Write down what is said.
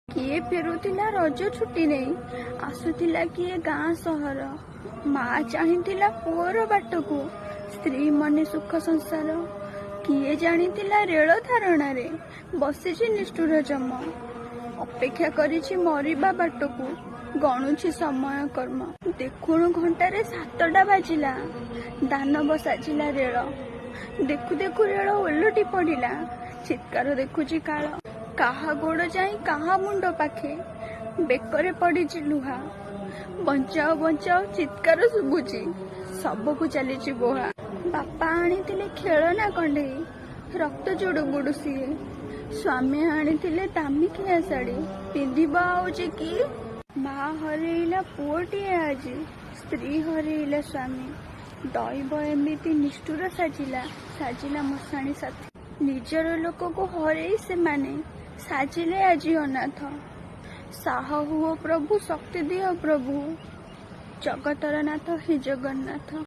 किए फेरुथिला रज छुट्टी नहीं आसुथिला किए गाँ सहर माँ चाहिथिला पुअर बाटकू स्त्री मने सुख संसार किए जानिथिला रेल धारणा रे बसिछि निष्ठुर जम अपेक्षा करिछि मरिबा बाटकू गणुछि समय कर्म देखुणु घंटारे 7टा बाजिला दानव साजिला रेल देखु देखु रेल ओलटी पड़िला चित्कार देखुछि काल काहा गोड़ जाई काहा मुंड पाखे बेकरे पड़िछि लुहा बंचाओ बंचाओ चित्कार शुभुछि सबकु चलीछि बोहा बापा आनिथिले खेलना कंढेई रक्त जोड़ गुड़ सीए स्वामी आनिथिले दामिकिया शाढ़ी पिंधिबा आउछि कि माँ हरेइला पुओटिए आज स्त्री हरेइला स्वामी दैव एमिति निष्ठुर साजिला साजिला मशाणी साथी निजर लोक को हरेई से माने साजिले आज अनाथ साह हुओ प्रभु शक्ति दियो प्रभु जगतर नाथ हे जगन्नाथ।